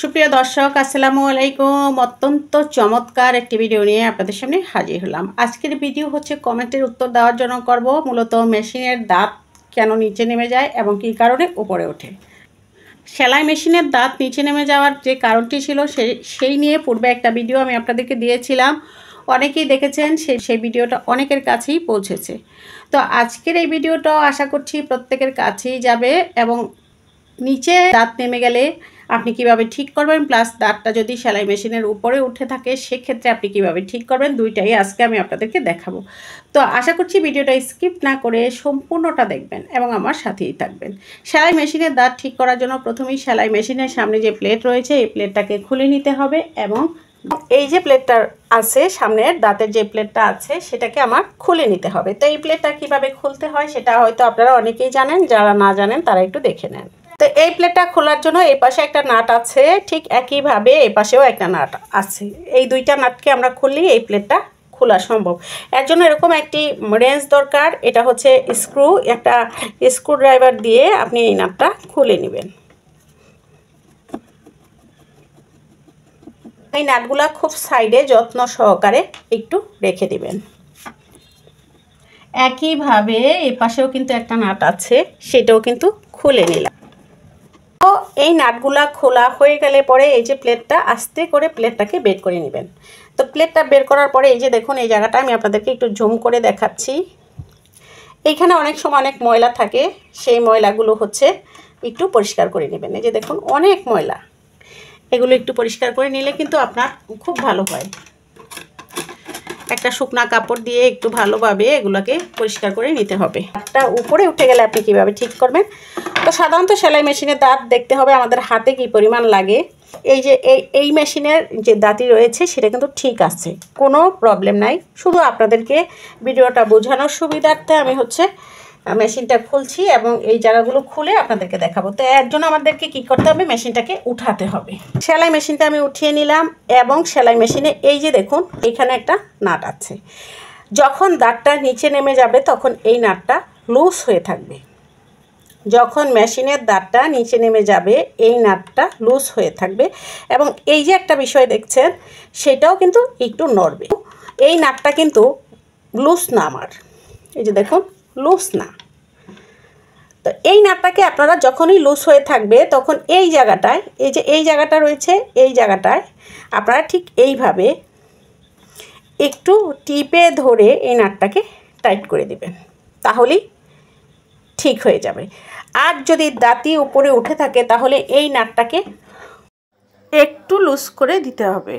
সুপ্রিয় দর্শক আসসালামু আলাইকুম। অত্যন্ত চমৎকার একটি ভিডিও নিয়ে আপনাদের সামনে হাজির হলাম। আজকের ভিডিও হচ্ছে কমেন্টের উত্তর দেওয়ার জন্য করব। মূলত মেশিনের দাঁত কেন নিচে নেমে যায় এবং কী কারণে উপরে ওঠে। সেলাই মেশিনের দাঁত নিচে নেমে যাওয়ার যে কারণটি ছিল সেই নিয়ে পূর্বে একটা ভিডিও আমি আপনাদেরকে দিয়েছিলাম। অনেকেই দেখেছেন, সেই ভিডিওটা অনেকের কাছেই পৌঁছেছে। তো আজকের এই ভিডিওটাও আশা করছি প্রত্যেকের কাছেই যাবে এবং নিচে দাঁত নেমে গেলে আপনি কিভাবে ঠিক করবেন, প্লাস দাঁতটা যদি সেলাই মেশিনের উপরে উঠে থাকে সেক্ষেত্রে আপনি কিভাবে ঠিক করবেন, দুইটাই আজকে আমি আপনাদেরকে দেখাবো। তো আশা করছি ভিডিওটা স্কিপ না করে সম্পূর্ণটা দেখবেন এবং আমার সাথেই থাকবেন। সেলাই মেশিনের দাঁত ঠিক করার জন্য প্রথমেই সেলাই মেশিনের সামনে যে প্লেট রয়েছে এই প্লেটটাকে খুলে নিতে হবে এবং এই যে প্লেটটা আছে সামনের দাঁতের যে প্লেটটা আছে সেটাকে আমার খুলে নিতে হবে। তো এই প্লেটটা কিভাবে খুলতে হয় সেটা হয়তো আপনারা অনেকেই জানেন, যারা না জানেন তারা একটু দেখে নেন। তো এই প্লেটটা খোলার জন্য এই পাশে একটা নাট আছে, ঠিক একইভাবে এই পাশেও একটা নাট আছে। এই দুইটা নাটকে আমরা খুললেই এই প্লেটটা খোলা সম্ভব। এর জন্য এরকম একটি রেঞ্জ দরকার। এটা হচ্ছে স্ক্রু, একটা স্ক্রু ড্রাইভার দিয়ে আপনি এই নাটটা খুলে নেবেন। এই নাটগুলা খুব সাইডে যত্ন সহকারে একটু রেখে দিবেন। একইভাবে এই পাশেও কিন্তু একটা নাট আছে, সেটাও কিন্তু খুলে নিলাম। তো এই নাটগুলা খোলা হয়ে গেলে পরে এই যে প্লেটটা আস্তে করে প্লেটটাকে বের করে নেবেন। তো প্লেটটা বের করার পরে এই যে দেখুন এই জায়গাটা আমি আপনাদেরকে একটু জুম করে দেখাচ্ছি। এইখানে অনেক সময় অনেক ময়লা থাকে, সেই ময়লাগুলো হচ্ছে একটু পরিষ্কার করে নেবেন। এই যে দেখুন অনেক ময়লা, এগুলো একটু পরিষ্কার করে নিলে কিন্তু আপনার খুব ভালো হয়। একটা শুকনা কাপড় দিয়ে একটু ভালোভাবে এগুলোকে পরিষ্কার করে নিতে হবে। দাঁতটা উপরে উঠে গেলে আপনি কিভাবে ঠিক করবেন। তো সাধারণত সেলাই মেশিনের দাঁত দেখতে হবে আমাদের হাতে কি পরিমাণ লাগে। এই যে এই মেশিনের যে দাঁতই রয়েছে সেটা কিন্তু ঠিক আছে, কোনো প্রবলেম নাই। শুধু আপনাদেরকে ভিডিওটা বোঝানোর সুবিধার্থে আমি হচ্ছে মেশিনটা খুলছি এবং এই জায়গাগুলো খুলে আপনাদেরকে দেখাবো। তো এর জন্য আমাদেরকে কি করতে হবে, মেশিনটাকে উঠাতে হবে। সেলাই মেশিনটা আমি উঠিয়ে নিলাম এবং সেলাই মেশিনে এই যে দেখুন এখানে একটা নাট আছে। যখন দাঁতটা নিচে নেমে যাবে তখন এই নাটটা লুজ হয়ে থাকবে। যখন মেশিনের দাঁতটা নিচে নেমে যাবে এই নাটটা লুজ হয়ে থাকবে এবং এই যে একটা বিষয় দেখছেন সেটাও কিন্তু একটু নড়বে। এই নাটটা কিন্তু লুজ না, আমার এই যে দেখুন লুজ না। তো এই নাটটাকে আপনারা যখনই লুজ হয়ে থাকবে তখন এই জায়গাটায়, এই যে এই জায়গাটা রয়েছে এই জায়গাটায় আপনারা ঠিক এইভাবে একটু টিপে ধরে এই নাটটাকে টাইট করে দিবেন, তাহলেই ঠিক হয়ে যাবে। আর যদি দাঁতি উপরে উঠে থাকে তাহলে এই নাটটাকে একটু লুজ করে দিতে হবে,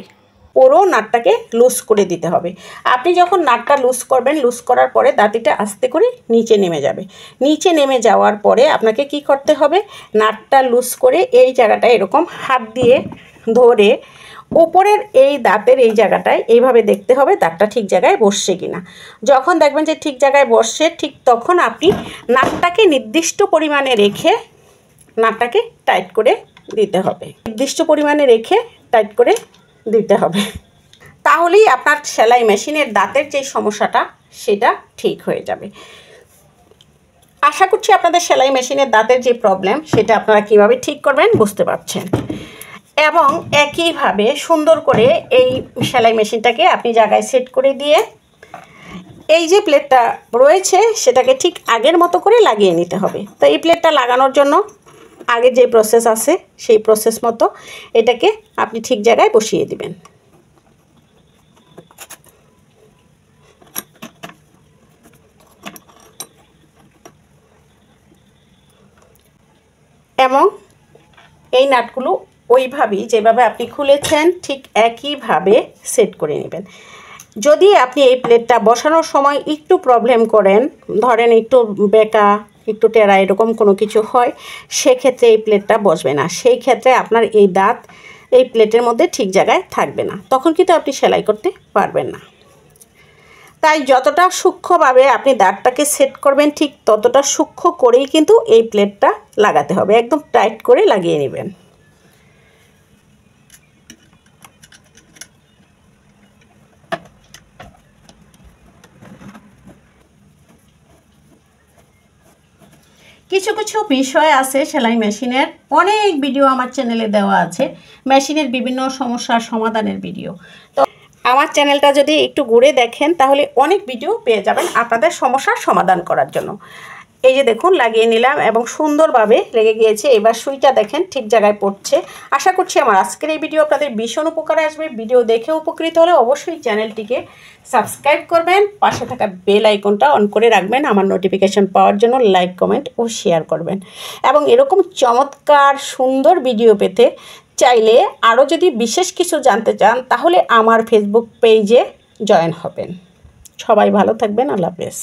পুরো নাটটাকে লুজ করে দিতে হবে। আপনি যখন নাটটা লুজ করবেন, লুজ করার পরে দাঁতিটা আস্তে করে নিচে নেমে যাবে। নিচে নেমে যাওয়ার পরে আপনাকে কি করতে হবে, নাটটা লুজ করে এই জায়গাটা এরকম হাত দিয়ে ধরে উপরের এই দাঁতের এই জায়গাটায় এইভাবে দেখতে হবে দাঁতটা ঠিক জায়গায় বসছে কিনা। যখন দেখবেন যে ঠিক জায়গায় বসছে, ঠিক তখন আপনি নাটটাকে নির্দিষ্ট পরিমাণে রেখে নাটটাকে টাইট করে দিতে হবে। নির্দিষ্ট পরিমাণে রেখে টাইট করে দিতে হবে, তাহলেই আপনার সেলাই মেশিনের দাঁতের যে সমস্যাটা সেটা ঠিক হয়ে যাবে। আশা করছি আপনাদের সেলাই মেশিনের দাঁতের যে প্রবলেম সেটা আপনারা কিভাবে ঠিক করবেন বুঝতে পারছেন। এবং একইভাবে সুন্দর করে এই সেলাই মেশিনটাকে আপনি জায়গায় সেট করে দিয়ে এই যে প্লেটটা রয়েছে সেটাকে ঠিক আগের মতো করে লাগিয়ে নিতে হবে। তো এই প্লেটটা লাগানোর জন্য আগে যে প্রসেস আছে সেই প্রসেস মতো এটাকে আপনি ঠিক জায়গায় বসিয়ে দিবেন। এবং এই নাটগুলো ওইভাবেই যেভাবে আপনি খুলেছেন ঠিক একইভাবে সেট করে নেবেন। যদি আপনি এই প্লেটটা বসানোর সময় একটু প্রবলেম করেন, ধরেন একটু বেঁকা একটু টেরা এরকম কোনো কিছু হয়, সেক্ষেত্রে এই প্লেটটা বসবে না। সেই ক্ষেত্রে আপনার এই দাঁত এই প্লেটের মধ্যে ঠিক জায়গায় থাকবে না, তখন কিন্তু আপনি সেলাই করতে পারবেন না। তাই যতটা সূক্ষ্মভাবে আপনি দাঁতটাকে সেট করবেন ঠিক ততটা সূক্ষ্ম করেই কিন্তু এই প্লেটটা লাগাতে হবে। একদম টাইট করে লাগিয়ে নেবেন। কিছু কিছু বিষয় আছে সেলাই মেশিনের অনেক ভিডিও আমার চ্যানেলে দেওয়া আছে, মেশিনের বিভিন্ন সমস্যার সমাধানের ভিডিও। তো আমার চ্যানেলটা যদি একটু ঘুরে দেখেন তাহলে অনেক ভিডিও পেয়ে যাবেন আপনাদের সমস্যার সমাধান করার জন্য। এই যে দেখুন লাগিয়ে নিলাম এবং সুন্দরভাবে লেগে গিয়েছে। এবার সুইটা দেখেন ঠিক জায়গায় পড়ছে। আশা করছি আমার আজকের এই ভিডিও আপনাদের ভীষণ উপকারে আসবে। ভিডিও দেখে উপকৃত হলে অবশ্যই চ্যানেলটিকে সাবস্ক্রাইব করবেন, পাশে থাকা বেল আইকনটা অন করে রাখবেন আমার নোটিফিকেশন পাওয়ার জন্য। লাইক, কমেন্ট ও শেয়ার করবেন এবং এরকম চমৎকার সুন্দর ভিডিও পেতে চাইলে আরও যদি বিশেষ কিছু জানতে চান তাহলে আমার ফেসবুক পেজে জয়েন হবেন। সবাই ভালো থাকবেন। আল্লাহ হাফেজ।